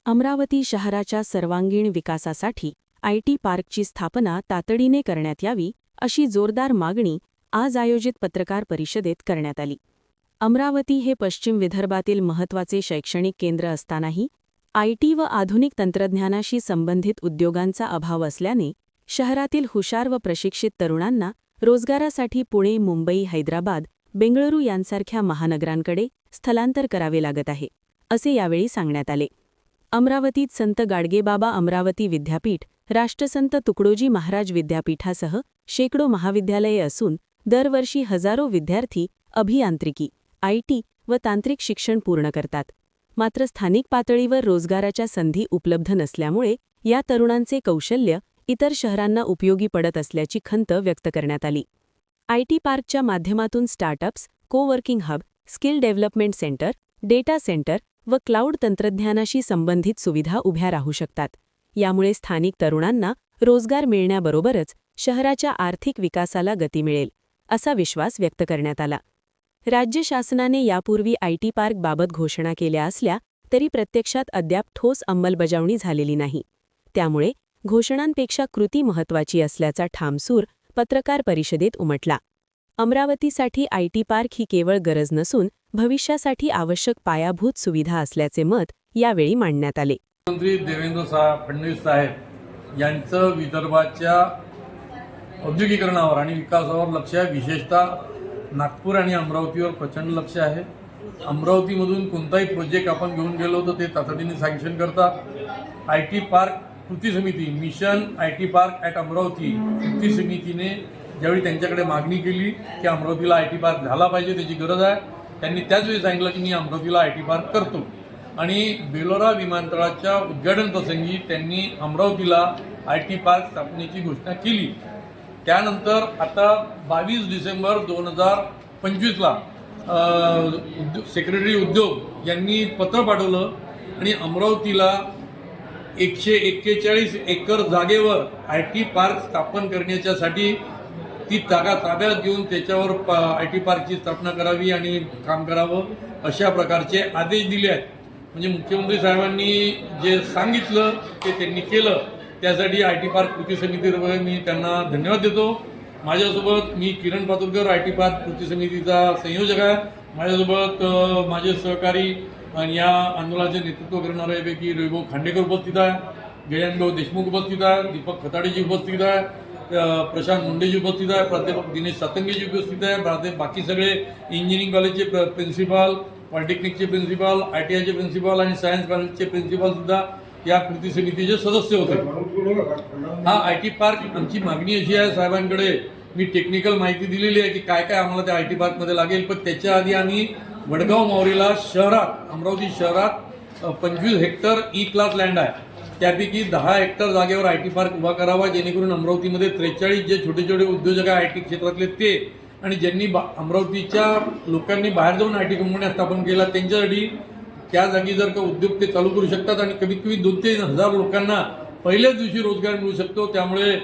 अमरावती शहराच्या सर्वांगीण विकासासाठी आयटी पार्कची स्थापना तातडीने करण्यात यावी अशी जोरदार मागणी आज आयोजित पत्रकार परिषदेत करण्यात आली। अमरावती हे पश्चिम विदर्भातील महत्त्वाचे शैक्षणिक केंद्र असतानाही आयटी व आधुनिक तंत्रज्ञानाशी संबंधित उद्योगांचा अभाव असल्याने शहरातील हुशार व प्रशिक्षित तरुणांना रोजगारासाठी पुणे, मुंबई, हैदराबाद, बेंगळुरू यांसारख्या महानगरांकडे स्थलांतर करावे लागत आहे, असे यावेळी सांगण्यात आले। अमरावतीत संत गाडगेबाबा अमरावती विद्यापीठ, राष्ट्रसंत तुकडोजी महाराज विद्यापीठासह शेकडो महाविद्यालये असून दरवर्षी हजारो विद्यार्थी अभियांत्रिकी, आयटी व तांत्रिक शिक्षण पूर्ण करतात। मात्र स्थानिक पातळीवर रोजगाराच्या संधी उपलब्ध नसल्यामुळे या तरुणांचे कौशल्य इतर शहरांना उपयोगी पडत असल्याची खंत व्यक्त करण्यात आली। आयटी पार्कच्या माध्यमातून startups, coworking hub, skill development centre, data centre व क्लाउड तंत्रज्ञानाशी संबंधित सुविधा उभ्या राहू शकतात। यामुळे स्थानिक तरुणांना रोजगार मिळण्याबरोबरच शहराच्या आर्थिक विकासाला गती मिळेल, असा विश्वास व्यक्त करण्यात आला। राज्य शासनाने यापूर्वी आयटी पार्कबाबत घोषणा केल्या असल्या तरी प्रत्यक्षात अद्याप ठोस अंमलबजावणी झालेली नाही। त्यामुळे घोषणांपेक्षा कृती महत्त्वाची असल्याचा ठाम सूर पत्रकार परिषदेत उमटला। अमरावतीसाठी आयटी पार्क ही केवळ गरज नसून भविष्यासाठी आवश्यक पायाभूत सुविधा असल्याचे मत यावेळी मांडण्यात आले। मुख्यमंत्री देवेंद्र फडणवीस साहेब यांचं विदर्भाच्या औद्योगिकरणावर आणि विकासावर लक्ष आहे। विशेषतः नागपूर आणि अमरावतीवर प्रचंड लक्ष आहे। अमरावतीमधून कोणताही प्रोजेक्ट आपण घेऊन गेलो तर ते तातडीने सँक्शन करतात। आयटी पार्क कृती समिती, mission IT park at Amravati कृती समितीने ज्यावेळी त्यांच्याकडे मागणी केली की अमरावतीला आयटी पार्क झाला पाहिजे, त्याची गरज आहे, त्यांनी त्याच वेळी सांगितलं की मी अमरावतीला आयटी पार्क करतो। आणि बेलोरा विमानतळाच्या उद्घाटन प्रसंगी त्यांनी अमरावतीला आयटी पार्क स्थापनेची घोषणा केली। त्यानंतर आता 22 डिसेंबर 2025ला सेक्रेटरी उद्योग यांनी पत्र पाठवलं आणि अमरावतीला 141 एकर जागेवर आयटी पार्क स्थापन करण्याच्यासाठी ती जागा ताब्यात घेऊन त्याच्यावर आयटी पार्कची स्थापना करावी आणि काम करावं, अशा प्रकारचे आदेश दिले आहेत। म्हणजे मुख्यमंत्री साहेबांनी जे सांगितलं ते त्यांनी केलं, त्यासाठी आयटी पार्क कृती समितीवर मी त्यांना धन्यवाद देतो। माझ्यासोबत मी किरण पातुरकर आयटी पार्क कृती समितीचा संयोजक आहे। माझ्यासोबत माझे सहकारी आणि या आंदोलनाचे नेतृत्व करणाऱ्यापैकी रविभाऊ खांडेकर उपस्थित आहे, गजाननभाऊ देशमुख उपस्थित आहे, दीपक खताडेजी उपस्थित आहे, प्रशांत मुंडेजी उपस्थित आहे, प्राध्यापक दिनेश सातंगेजी उपस्थित आहे, बाकी सगळे इंजिनिअरिंग कॉलेजचे प्रिन्सिपाल, पॉलिटेक्निकचे प्रिन्सिपाल, ITIचे प्रिन्सिपाल आणि सायन्स कॉलेजचे प्रिन्सिपाल सुद्धा या कृती समितीचे सदस्य होते। हा आयटी पार्क आमची मागणी अशी आहे साहेबांकडे, मी टेक्निकल माहिती दिलेली आहे की काय काय आम्हाला त्या आयटी पार्कमध्ये लागेल, पण त्याच्या आधी आम्ही वडगाव मावरीला शहरात, अमरावती शहरात 25 हेक्टर ई क्लास लँड आहे, त्यापैकी 10 हेक्टर जागेवर आयटी पार्क उभा करावा, जेणेकरून अमरावतीमध्ये 43 जे छोटे छोटे उद्योजक आहे आयटी क्षेत्रातले ते आणि ज्यांनी अमरावतीच्या लोकांनी बाहेर जाऊन आयटी कंपन्या स्थापन केल्या त्यांच्यासाठी त्या जागी जर का उद्योग ते चालू करू शकतात आणि कमीत कमी 2 ते 3 हजार लोकांना पहिल्याच दिवशी रोजगार मिळू शकतो। त्यामुळे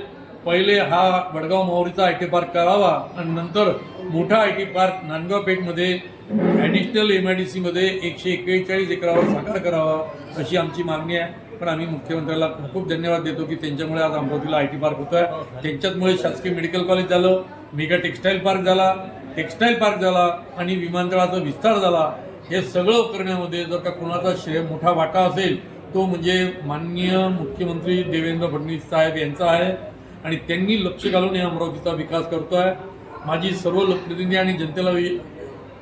पहिले हा वडगाव मावरीचा आयटी पार्क करावा आणि नंतर मोठा आयटी पार्क नांदगाव पेठमध्ये ॲडिशनल MIDCमध्ये 141 एकरावर साकार करावा, अशी आमची मागणी आहे। पण आम्ही मुख्यमंत्र्याला खूप खूप धन्यवाद देतो की त्यांच्यामुळे आज अमरावतीला आयटी पार्क होत आहे। त्यांच्याचमुळे शासकीय मेडिकल कॉलेज झालं, मेगा टेक्स्टाईल पार्क झाला आणि विमानतळाचा विस्तार झाला। हे सगळं करण्यामध्ये जर का कोणाचा मोठा वाटा असेल तो म्हणजे माननीय मुख्यमंत्री देवेंद्र फडणवीस साहेब यांचा आहे आणि त्यांनी लक्ष घालून या अमरावतीचा विकास करतो आहे। माझी सर्व लोकप्रतिनिधी आणि जनतेला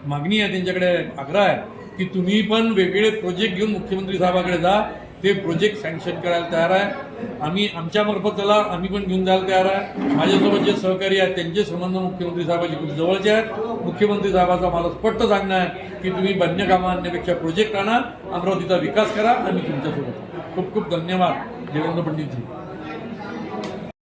मागणी आहे, त्यांच्याकडे आग्रह आहे की तुम्ही पण वेगवेगळे प्रोजेक्ट घेऊन मुख्यमंत्री साहेबांकडे जा, ते प्रोजेक्ट सँक्शन करायला तयार आहे। आम्ही आमच्यामार्फत चला, आम्ही पण घेऊन जायला तयार आहे। माझ्यासोबत जे सहकारी आहेत त्यांचे संबंध मुख्यमंत्री साहेबांची खूप जवळचे आहेत। मुख्यमंत्री साहेबांचा मला स्पष्ट सांगणं आहे की तुम्ही बंद कामं आणण्यापेक्षा प्रोजेक्ट आणा, अमरावतीचा विकास करा, आम्ही तुमच्यासोबत। खूप खूप धन्यवाद देवेंद्र पंडितजी।